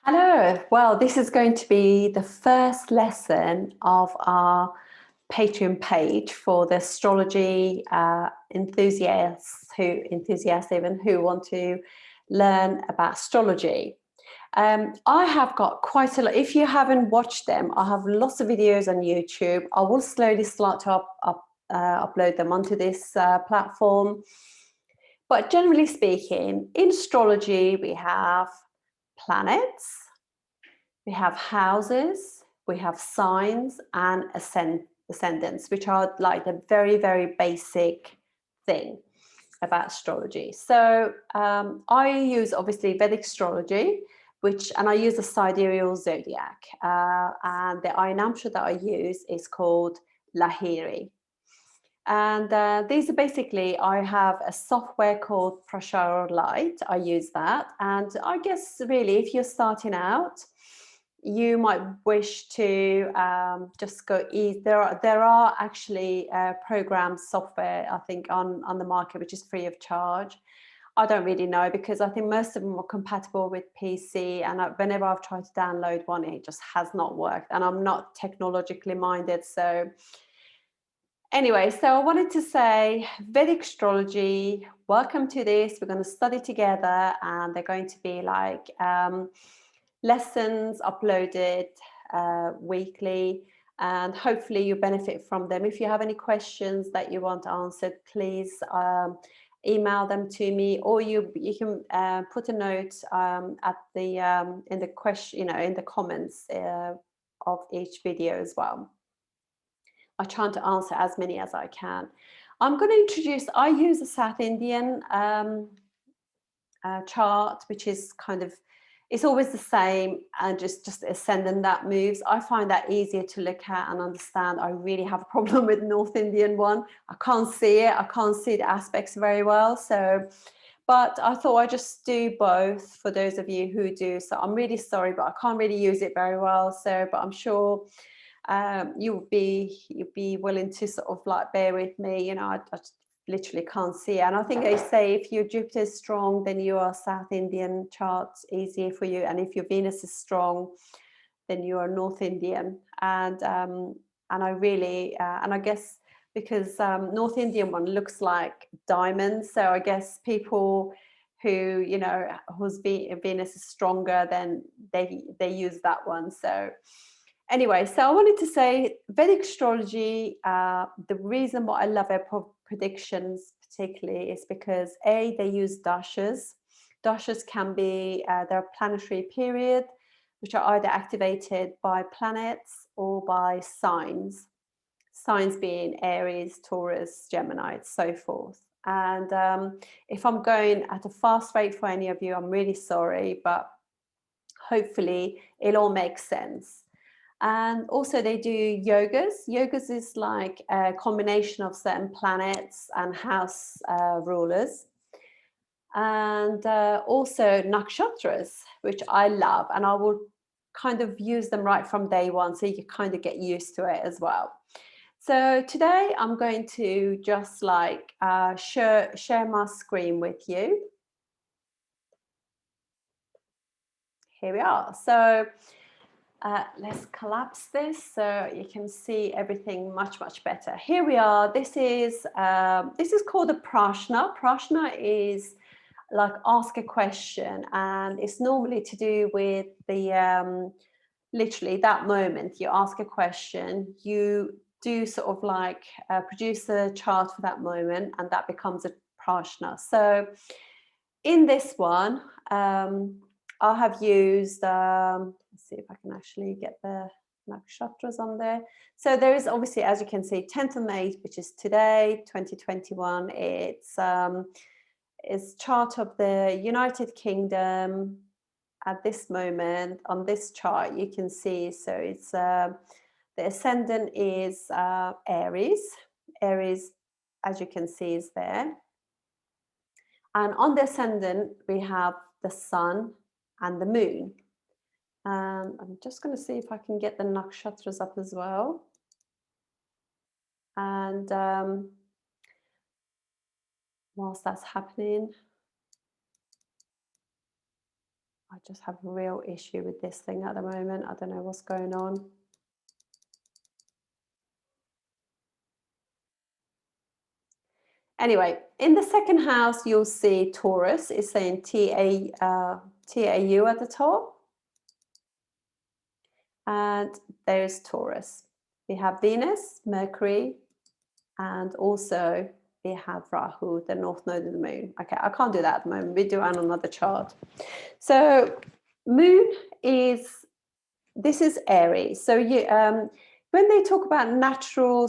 Hello. Well, this is going to be the first lesson of our Patreon page for the astrology enthusiasts who want to learn about astrology. I have got quite a lot. If you haven't watched them, I have lots of videos on YouTube. I will slowly start to upload them onto this platform. But generally speaking, in astrology, we have planets, we have houses, we have signs and ascendants, which are like the very, very basic thing about astrology. So I use obviously Vedic astrology, and I use the sidereal zodiac. And the Ainamsha that I use is called Lahiri. And these are basically, I have a software called Prashara Light. I use that. And I guess really, if you're starting out, you might wish to just go easy. There are actually programs, software, I think, on the market, which is free of charge. I don't really know because I think most of them are compatible with PC. And whenever I've tried to download one, it just has not worked. And I'm not technologically minded. So anyway, so I wanted to say Vedic astrology, welcome to this. We're going to study together and they're going to be like lessons uploaded weekly, and hopefully you benefit from them. If you have any questions that you want answered, please email them to me, or you can put a note at the in the question, in the comments of each video as well. I try to answer as many as I can. I'm going to introduce, I use a South Indian chart, which is kind of, it's always the same, and just ascendant that moves. I find that easier to look at and understand. I really have a problem with North Indian one. I can't see it. I can't see the aspects very well. So, but I thought I'd just do both for those of you who do. So I'm really sorry, but I can't really use it very well. So, but I'm sure you'd be willing to sort of like bear with me. I literally can't see it. And I think they say if your Jupiter is strong, then your South Indian chart's easier for you, and if your Venus is strong, then you are North Indian. And I really and I guess because North Indian one looks like diamonds, so I guess people who whose Venus is stronger, then they use that one. So anyway, so I wanted to say Vedic astrology, the reason why I love it, predictions particularly, is because they use dashas. Dashas can be, they're planetary period, which are either activated by planets or by signs. Signs being Aries, Taurus, Gemini, so forth. And if I'm going at a fast rate for any of you, I'm really sorry, but hopefully it all makes sense. And also they do yogas. Yogas is like a combination of certain planets and house rulers. And also nakshatras, which I love. And I will kind of use them right from day one, so you can kind of get used to it as well. So today I'm going to just like share my screen with you. Here we are. So let's collapse this so you can see everything much better. Here we are. This is called a prashna. Prashna is like ask a question, and it's normally to do with the literally that moment you ask a question, you do sort of like produce a chart for that moment, and that becomes a prashna. So in this one, I have used, let's see if I can actually get the nakshatras on there. So there is obviously, as you can see, 10th of May, which is today, 2021. It's chart of the United Kingdom at this moment. On this chart, you can see, so it's the ascendant is Aries. Aries, as you can see, is there. And on the ascendant, we have the sun and the moon. I'm just going to see if I can get the nakshatras up as well. And whilst that's happening, I just have a real issue with this thing at the moment. I don't know what's going on. Anyway, in the second house, you'll see Taurus. It's saying T-A-U at the top. And there's Taurus. We have Venus, Mercury, and also we have Rahu, the north node of the moon. Okay, I can't do that at the moment. We do it on another chart. So moon is, this is Aries. So you, when they talk about natural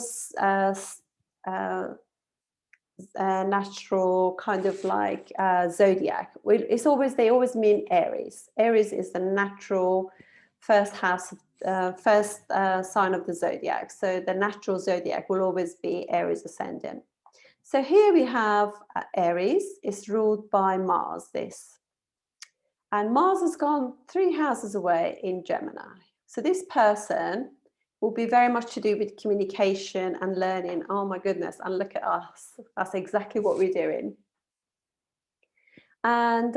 natural kind of like zodiac, it's always, they always mean Aries. Aries is the natural first house, first sign of the zodiac. So the natural zodiac will always be Aries ascendant. So here we have Aries is ruled by Mars, this. And Mars has gone 3 houses away in Gemini. So this person will be very much to do with communication and learning. Oh my goodness, and look at us. That's exactly what we're doing. And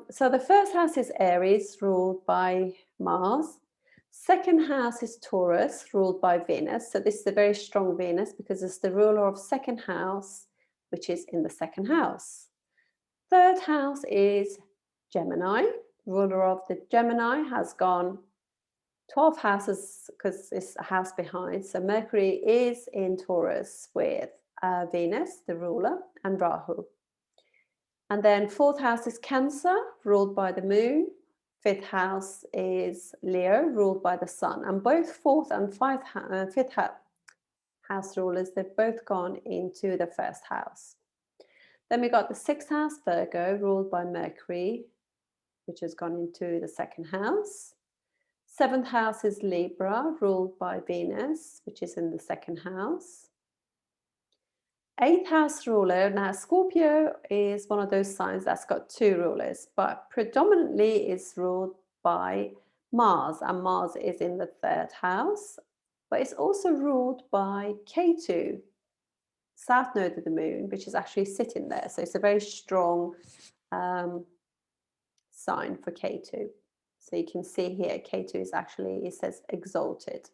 so the first house is Aries, ruled by Mars. Second house is Taurus, ruled by Venus. So this is a very strong Venus because it's the ruler of second house, which is in the second house. Third house is Gemini. Ruler of the Gemini has gone 12 houses because it's a house behind. So Mercury is in Taurus with Venus, the ruler, and Rahu. And then fourth house is Cancer, ruled by the moon. Fifth house is Leo, ruled by the sun. And both fourth and fifth house rulers, they've both gone into the first house. Then we got the sixth house, Virgo, ruled by Mercury, which has gone into the second house. Seventh house is Libra, ruled by Venus, which is in the second house. Eighth house ruler, now Scorpio is one of those signs that's got 2 rulers, but predominantly is ruled by Mars, and Mars is in the third house, but it's also ruled by Ketu, south node of the moon, which is actually sitting there. So it's a very strong sign for Ketu. So you can see here, Ketu is actually, it says exalted.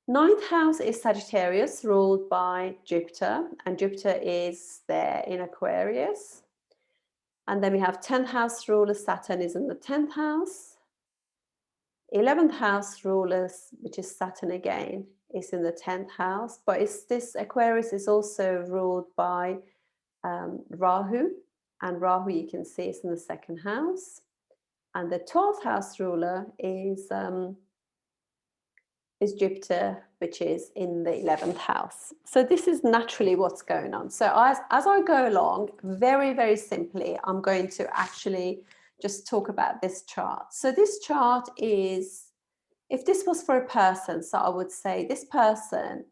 Ninth house is Sagittarius, ruled by Jupiter, and Jupiter is there in Aquarius. And then we have 10th house ruler, Saturn is in the 10th house. 11th house rulers, which is Saturn again, is in the 10th house, but it's this Aquarius is also ruled by Rahu, and Rahu you can see is in the second house. And the 12th house ruler is Jupiter, which is in the 11th house. So this is naturally what's going on. So as I go along, very, very simply, I'm going to actually just talk about this chart. So this chart is, if this was for a person, so I would say this person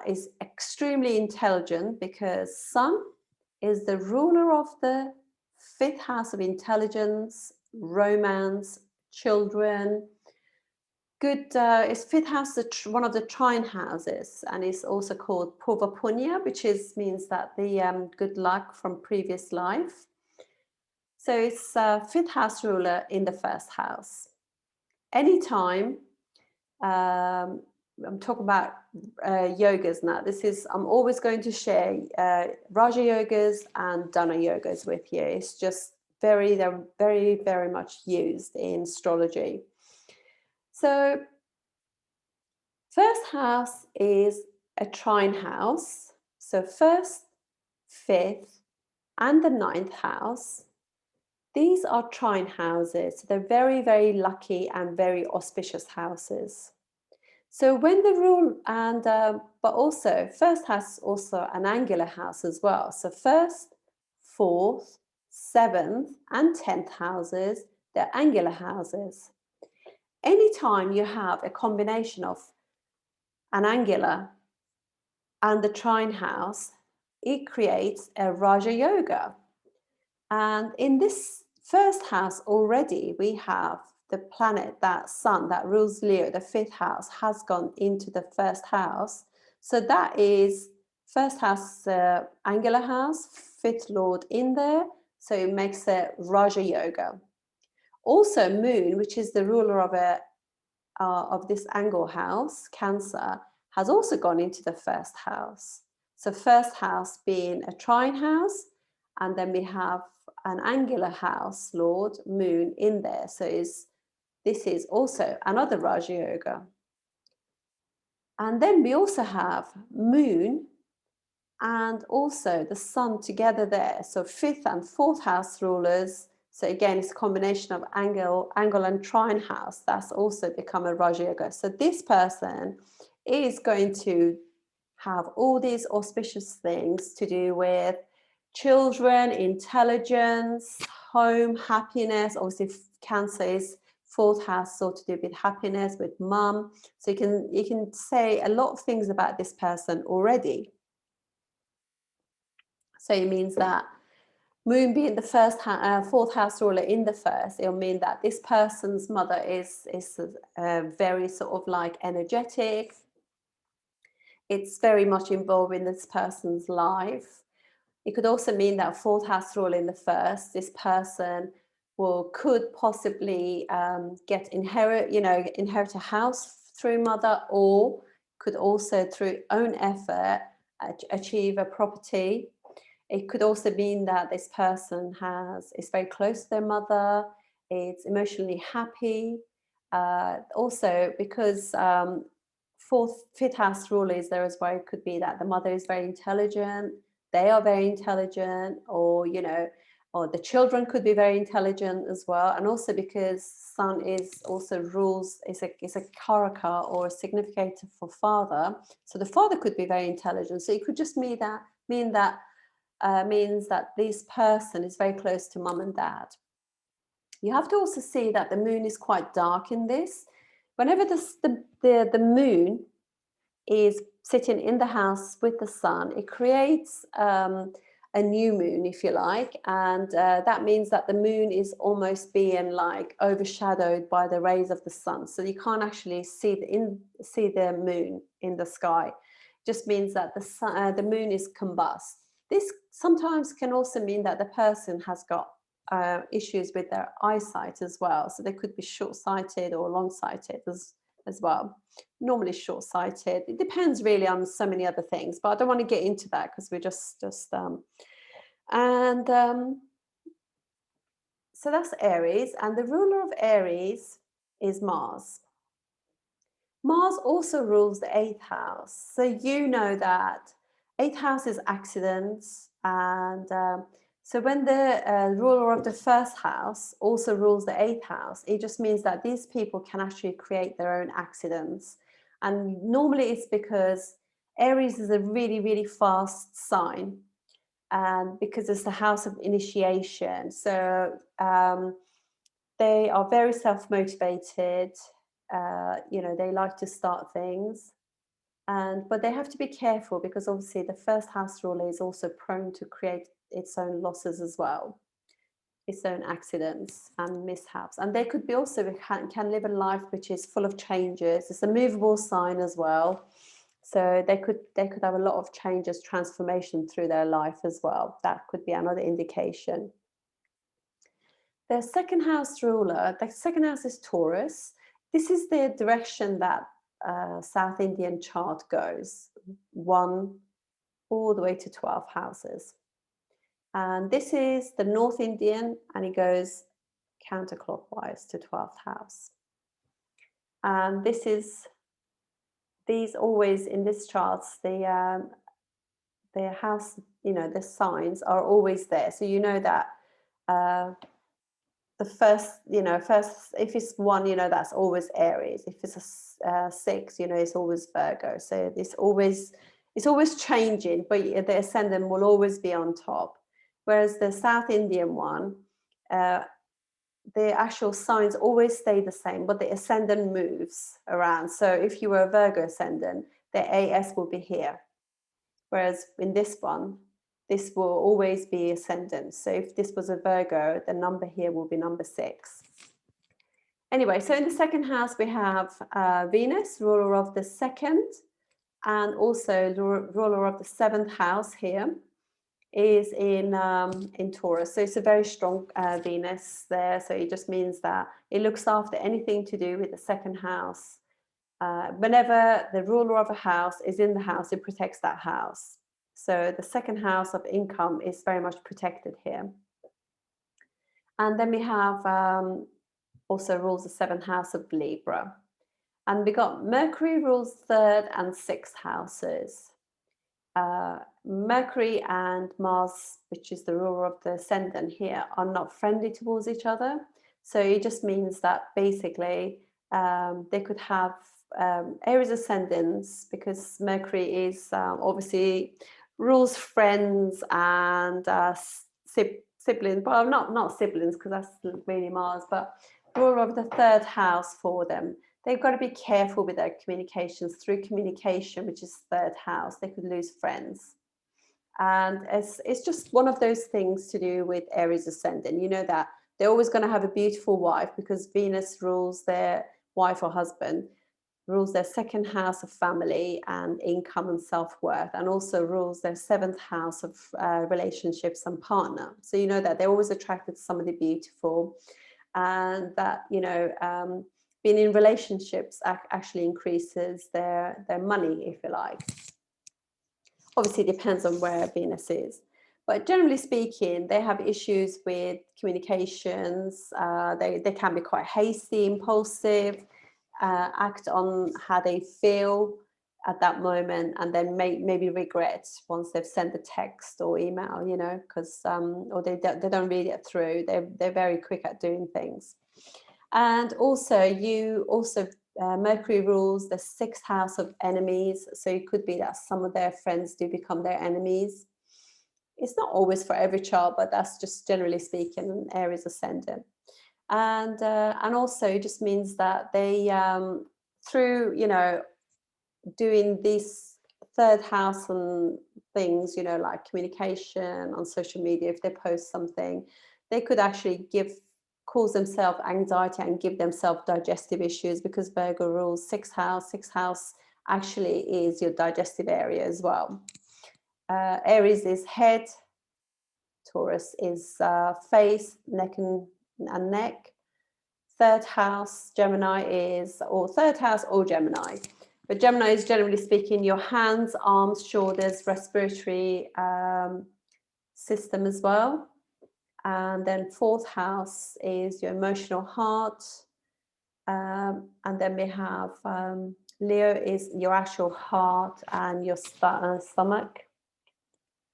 is extremely intelligent because Sun is the ruler of the 5th house of intelligence, romance, children. Good is 5th house, one of the trine houses, and it's also called Purva Punya, which means that the good luck from previous life. So it's 5th house ruler in the 1st house. Anytime, I'm talking about yogas now. I'm always going to share Raja yogas and Dana yogas with you. It's just they're very, very much used in astrology. So first house is a trine house. So 1st, 5th, and the 9th house, these are trine houses. They're very, very lucky and very auspicious houses. So when the rule, and but also first house is also an angular house as well. So 1st, 4th, 7th, and 10th houses, they're angular houses. Anytime you have a combination of an angular and the trine house, it creates a Raja Yoga. And in this 1st house already, we have the planet, that sun that rules Leo, the 5th house, has gone into the 1st house. So that is 1st house, angular house, 5th lord in there. So it makes it Raja Yoga. Also, Moon, which is the ruler of this angle house, Cancer, has also gone into the first house. So first house being a trine house, and then we have an angular house, Lord, Moon, in there. So this is also another Raja Yoga. And then we also have Moon and also the Sun together there. So fifth and fourth house rulers. So again, it's a combination of angle and trine house. That's also become a Raja Yoga. So this person is going to have all these auspicious things to do with children, intelligence, home, happiness. Obviously, Cancer is fourth house, so to do with happiness, with mum. So you can say a lot of things about this person already. So it means that Moon being the fourth house ruler in the first, it'll mean that this person's mother is very sort of like energetic. It's very much involved in this person's life. It could also mean that fourth house ruler in the first, this person could possibly inherit a house through mother, or could also through own effort achieve a property. It could also mean that this person is very close to their mother, it's emotionally happy. Also, because fifth house rule is there as well, it could be that the mother is very intelligent, they are very intelligent, or the children could be very intelligent as well. And also because Sun is also rules, is a karaka or a significator for father, so the father could be very intelligent. So it could just mean that this person is very close to mum and dad. You have to also see that the moon is quite dark in this. Whenever the moon is sitting in the house with the sun, it creates a new moon, if you like, and that means that the moon is almost being like overshadowed by the rays of the sun, so you can't actually see the moon in the sky. It just means that the moon is combust. This sometimes can also mean that the person has got issues with their eyesight as well, so they could be short-sighted or long-sighted as well. Normally short-sighted. It depends really on so many other things, but I don't want to get into that because we're so that's Aries, and the ruler of Aries is Mars. Mars also rules the 8th house, so you know that 8th house is accidents, and so when the ruler of the first house also rules the 8th house, it just means that these people can actually create their own accidents. And normally it's because Aries is a really, really fast sign, and because it's the house of initiation. So they are very self-motivated. They like to start things. But they have to be careful because obviously the first house ruler is also prone to create its own losses as well, its own accidents and mishaps. And they could be also can live a life which is full of changes. It's a movable sign as well, so they could have a lot of changes, transformation through their life as well. That could be another indication. The second house ruler, the second house is Taurus. This is the direction that South Indian chart goes, 1 all the way to 12 houses. And this is the North Indian, and it goes counterclockwise to 12th house. And these always in this charts, the house, the signs are always there. So you know that the first, if it's 1, that's always Aries. If it's a 6, it's always Virgo. So it's always changing, but the ascendant will always be on top. Whereas the South Indian one, the actual signs always stay the same, but the ascendant moves around. So if you were a Virgo ascendant, the AS will be here. Whereas in this one, this will always be ascendant. So if this was a Virgo, the number here will be number 6. Anyway, so in the second house, we have Venus, ruler of the 2nd, and also ruler of the 7th house here. is in Taurus. So it's a very strong Venus there. So it just means that it looks after anything to do with the second house. Whenever the ruler of a house is in the house, it protects that house. So the second house of income is very much protected here. And then we have also rules the seventh house of Libra. And we got Mercury rules third and sixth houses. Mercury and Mars, which is the ruler of the ascendant here, are not friendly towards each other. So it just means that basically they could have Aries ascendants, because Mercury is obviously rules friends and siblings. Well, not siblings, because that's really Mars, but ruler of the third house for them. They've got to be careful with their communications. Through communication, which is third house, they could lose friends. And it's just one of those things to do with Aries ascendant. You know that they're always going to have a beautiful wife, because Venus rules their wife or husband, rules their second house of family and income and self-worth, and also rules their seventh house of relationships and partner. So you know that they're always attracted to somebody beautiful, and that, you know, being in relationships actually increases their money, if you like. Obviously, it depends on where Venus is. But generally speaking, they have issues with communications. They can be quite hasty, impulsive, act on how they feel at that moment, and then maybe regret once they've sent a text or email, you know, because or they don't read it through. They're very quick at doing things. And also Mercury rules the sixth house of enemies. So it could be that some of their friends do become their enemies. It's not always for every child, but that's just generally speaking an Aries ascendant. And also it just means that they through, you know, doing these third house and things, you know, like communication on social media, if they post something, they could actually cause themselves anxiety and give themselves digestive issues, because Virgo rules sixth house. Sixth house actually is your digestive area as well. Aries is head, Taurus is face, neck and neck. Third house, Gemini is, or third house or Gemini. But Gemini is generally speaking your hands, arms, shoulders, respiratory system as well. And then fourth house is your emotional heart. And then we have Leo is your actual heart and your stomach.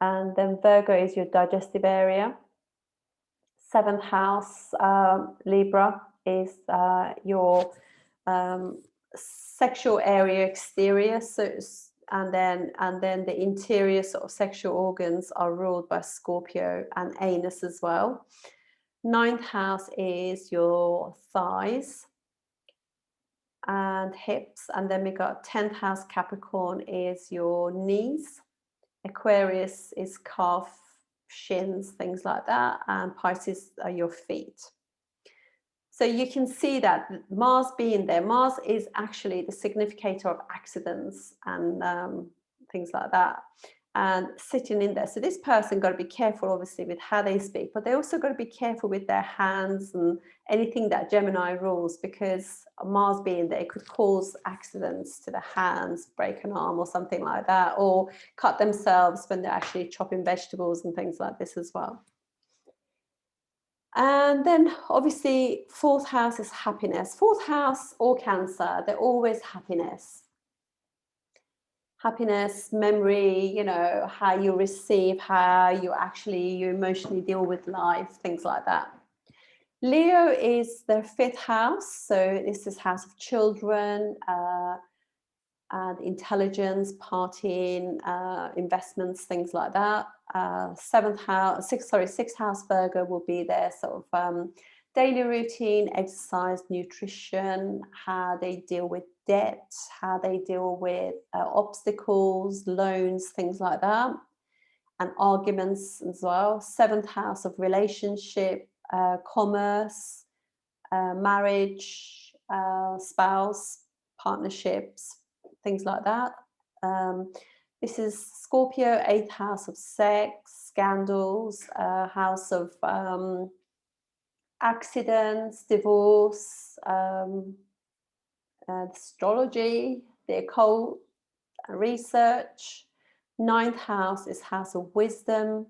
And then Virgo is your digestive area. Seventh house, Libra, is your sexual area exterior. So, and then the interior sort of sexual organs are ruled by Scorpio and anus as well. Ninth house is your thighs and hips, and then we got 10th house Capricorn is your knees. Aquarius is calf, shins, things like that, and Pisces are your feet. So you can see that Mars being there, Mars is actually the significator of accidents and things like that, and sitting in there. So this person got to be careful, obviously, with how they speak, but they also got to be careful with their hands and anything that Gemini rules, because Mars being there could cause accidents to the hands, break an arm or something like that, or cut themselves when they're actually chopping vegetables and things like this as well. And then obviously fourth house is happiness. Fourth house or Cancer, they're always happiness. Happiness, memory, you know, how you receive, how you emotionally deal with life, things like that. Leo is their fifth house. So this is house of children, and intelligence, partying, investments, things like that. Sixth house Virgo will be their sort of daily routine, exercise, nutrition, how they deal with debt, how they deal with obstacles, loans, things like that, and arguments as well. Seventh house of relationship, commerce, marriage, spouse, partnerships, things like that. This is Scorpio, eighth house of sex, scandals, house of accidents, divorce, astrology, the occult, research. Ninth house is house of wisdom,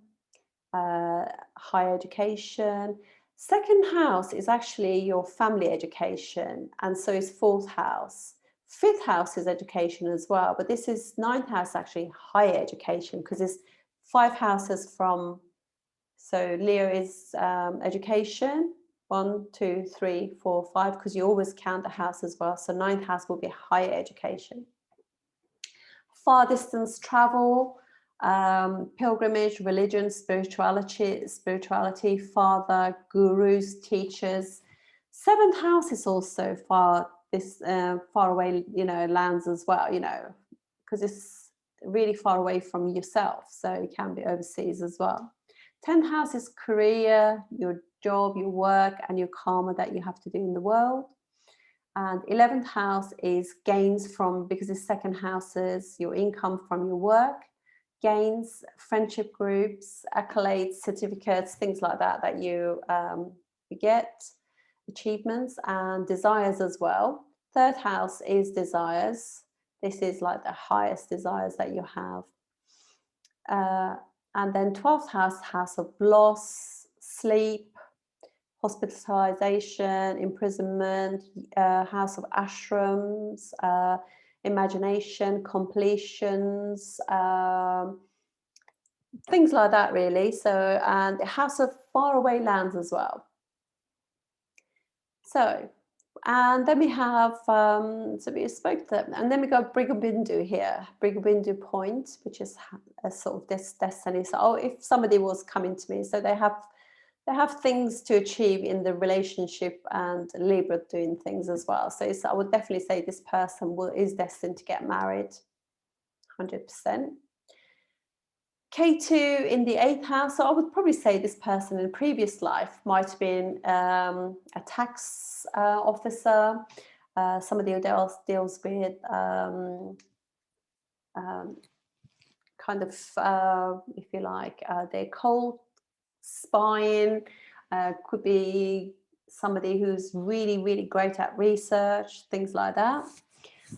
higher education. Second house is actually your family education, and so is fourth house. Fifth house is education as well, but this is ninth house, actually higher education, because it's 5 houses from, so Leo is education, 1, 2, 3, 4, 5, because you always count the house as well. So ninth house will be higher education. Far distance travel, pilgrimage, religion, spirituality, father, gurus, teachers. Seventh house is also far away, lands as well, because it's really far away from yourself. So it can be overseas as well. 10th house is career, your job, your work, and your karma that you have to do in the world. And 11th house is gains from, because it's second houses, your income from your work, gains, friendship groups, accolades, certificates, things like that you get, achievements, and desires as well. Third house is desires. This is like the highest desires that you have. And then 12th house of loss, sleep, hospitalization, imprisonment, house of ashrams, imagination, completions, things like that, really. So, and the house of faraway lands as well. So, and then we have, so we spoke to them, and then we got Brigabindu here, Brigabindu point, which is a sort of this destiny. So, if somebody was coming to me, so they have things to achieve in the relationship, and Libra doing things as well. So I would definitely say this person is destined to get married, 100%. K2 in the 8th house. So I would probably say this person in previous life might have been a tax officer, somebody who deals with kind of, if you like, the occult, spying, could be somebody who's really, really great at research, things like that.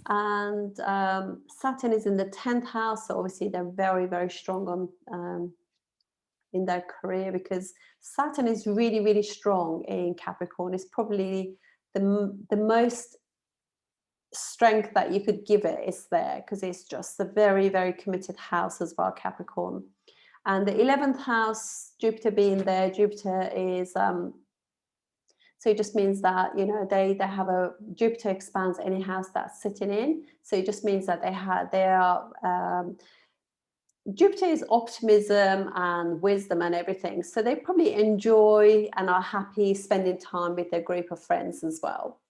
And Saturn is in the 10th house, so obviously they're very, very strong on in their career, because Saturn is really, really strong in Capricorn. It's probably the most strength that you could give it is there, because it's just a very, very committed house as well, Capricorn. And the 11th house, Jupiter being there, Jupiter is, so it just means that, they have Jupiter expands any house that's sitting in. So it just means that Jupiter is optimism and wisdom and everything. So they probably enjoy and are happy spending time with their group of friends as well.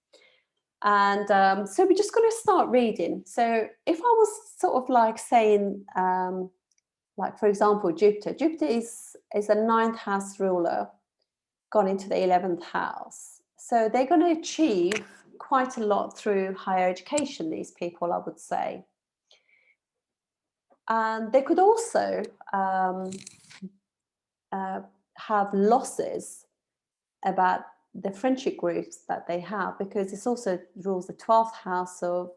And so we're just going to start reading. So if I was sort of like saying, like, for example, Jupiter is a 9th house ruler, gone into the 11th house. So they're going to achieve quite a lot through higher education, these people, I would say. And they could also have losses about the friendship groups that they have, because this also rules the 12th house of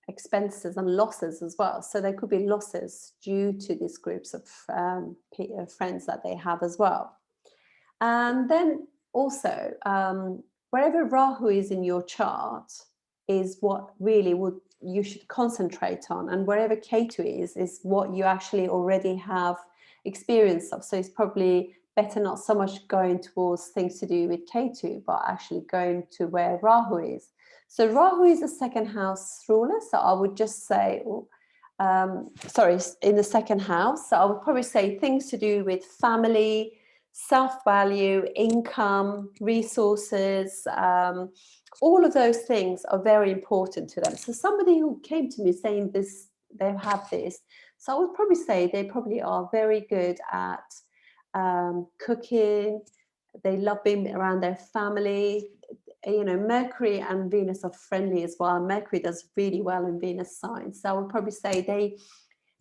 expenses and losses as well. So there could be losses due to these groups of friends that they have as well. And then also, wherever Rahu is in your chart is what really you should concentrate on, and wherever Ketu is what you actually already have experience of. So it's probably better not so much going towards things to do with Ketu, but actually going to where Rahu is. So Rahu is a 2nd house ruler. So I would just say, in the 2nd house. So I would probably say things to do with family, self-value, income, resources, all of those things are very important to them. So somebody who came to me saying this, they have this. So I would probably say they probably are very good at cooking. They love being around their family. Mercury and Venus are friendly as well. Mercury does really well in Venus signs. So I would probably say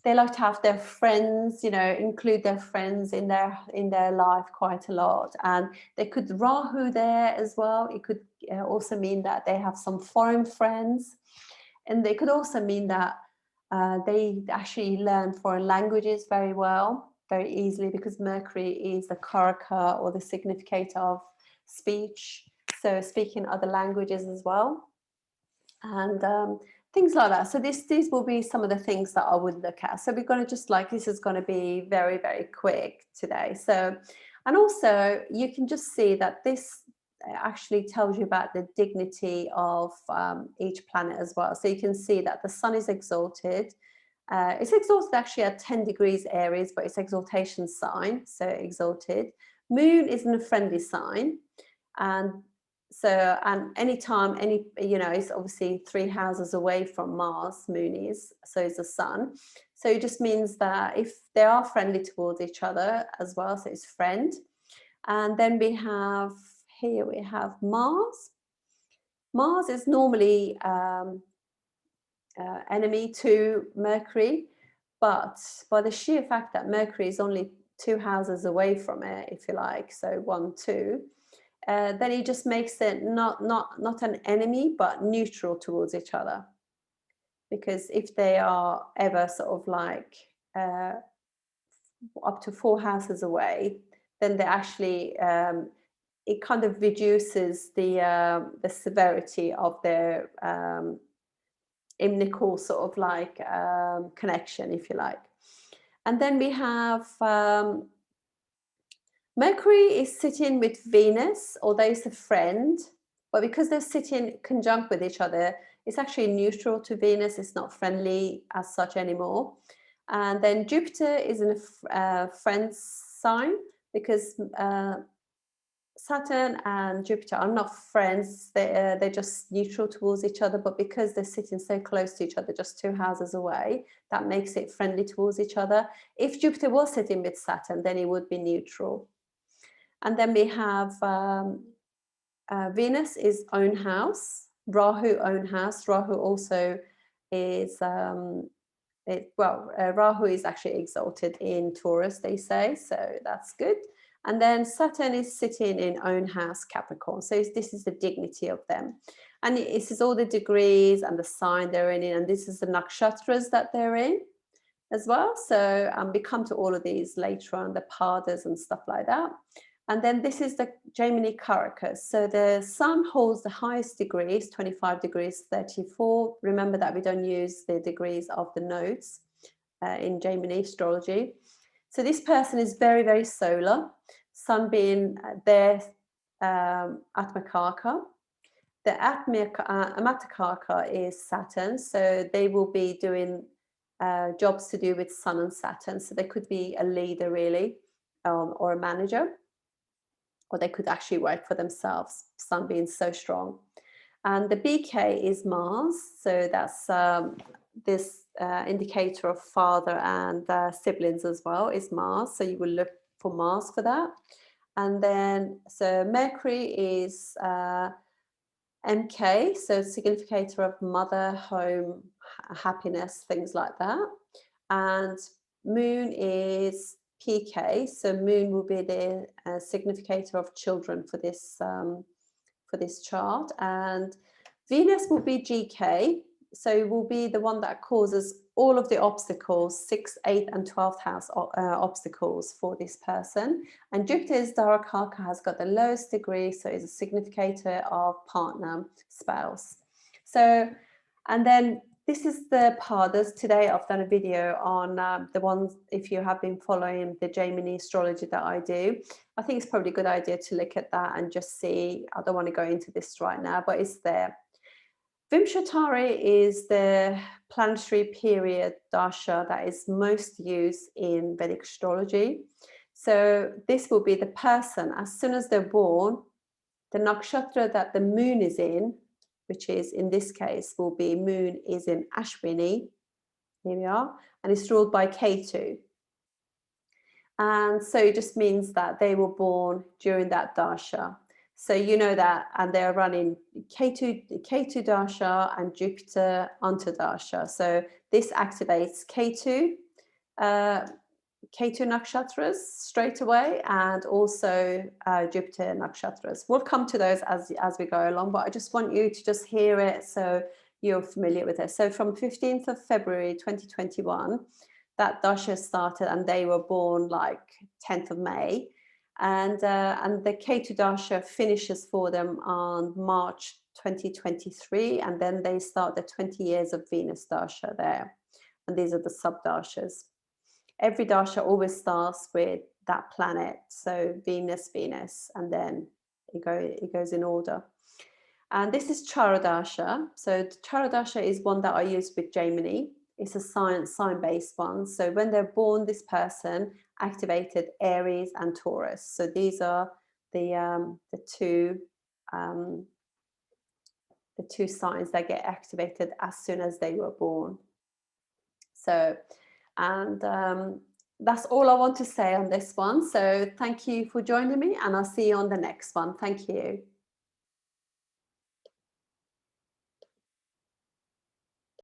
they like to have their friends, you know, include their friends in their life quite a lot. And they could Rahu there as well. It could also mean that they have some foreign friends, and they could also mean that they actually learn foreign languages very well, very easily, because Mercury is the karaka, or the significator of speech. So speaking other languages as well. And things like that. So these will be some of the things that I would look at. So we're going to just like, this is going to be very, very quick today. So, and also you can just see that this actually tells you about the dignity of each planet as well. So you can see that the sun is exalted. It's exalted actually at 10 degrees Aries, but it's exaltation sign, so exalted. Moon is in a friendly sign. And so, and anytime, you know, it's obviously 3 houses away from Mars, Moon is, so is the sun. So it just means that if they are friendly towards each other as well, so it's friend. And then we have, here we have Mars. Mars is normally enemy to Mercury, but by the sheer fact that Mercury is only 2 houses away from it, if you like, so 1, 2, then it just makes it not an enemy, but neutral towards each other. Because if they are ever sort of like up to 4 houses away, then they actually it kind of reduces the severity of their hymnical sort of like connection, if you like. And then we have Mercury is sitting with Venus, although it's a friend, but because they're sitting conjunct with each other, it's actually neutral to Venus. It's not friendly as such anymore. And then Jupiter is in a friend sign, because Saturn and Jupiter are not friends. They're just neutral towards each other, but because they're sitting so close to each other, just 2 houses away, that makes it friendly towards each other. If Jupiter was sitting with Saturn, then it would be neutral. And then we have Venus is own house, Rahu own house. Rahu also is, Rahu is actually exalted in Taurus, they say, so that's good. And then Saturn is sitting in own house, Capricorn. So this is the dignity of them. And this is all the degrees and the sign they're in, and this is the nakshatras that they're in as well. So we come to all of these later on, the padas and stuff like that. And then this is the Gemini Caracas. So the sun holds the highest degrees, 25 degrees, 34. Remember that we don't use the degrees of the nodes in Gemini astrology. So this person is very, very solar, sun being their Atmakarka. The Amatakarka is Saturn. So they will be doing jobs to do with sun and Saturn. So they could be a leader really, or a manager, or they could actually work for themselves, sun being so strong. And the BK is Mars, so that's this indicator of father and siblings as well, is Mars, so you will look for Mars for that. And then, so Mercury is MK, so significator of mother, home, happiness, things like that. And Moon is PK, so Moon will be the significator of children for this chart, and Venus will be GK, so it will be the one that causes all of the obstacles, 6th, 8th, and 12th house obstacles for this person. And Jupiter's Dharakaka has got the lowest degree, so it's a significator of partner, spouse. So, and then this is the padas. Today I've done a video on the ones, if you have been following the Gemini astrology that I do, I think it's probably a good idea to look at that and just see. I don't want to go into this right now, but it's there. Vimshatari is the planetary period dasha that is most used in Vedic astrology. So this will be the person, as soon as they're born, the nakshatra that the moon is in, which is in this case will be moon is in Ashwini, here we are, and it's ruled by Ketu. And so it just means that they were born during that dasha. So you know that, and they're running Ketu dasha and Jupiter Antardasha. So this activates Ketu, Ketu nakshatras straight away, and also Jupiter nakshatras. We'll come to those as we go along, but I just want you to just hear it so you're familiar with it. So from 15th of February 2021, that dasha started, and they were born like 10th of May. And the Ketu dasha finishes for them on March 2023, and then they start the 20 years of Venus dasha there. And these are the sub dashas. Every dasha always starts with that planet, so Venus, and then it goes in order. And this is Charadasha. So Charadasha is one that I use with Gemini. It's a sign-based one. So when they're born, this person activated Aries and Taurus. So these are the two signs that get activated as soon as they were born. So, and that's all I want to say on this one. So thank you for joining me, and I'll see you on the next one. Thank you.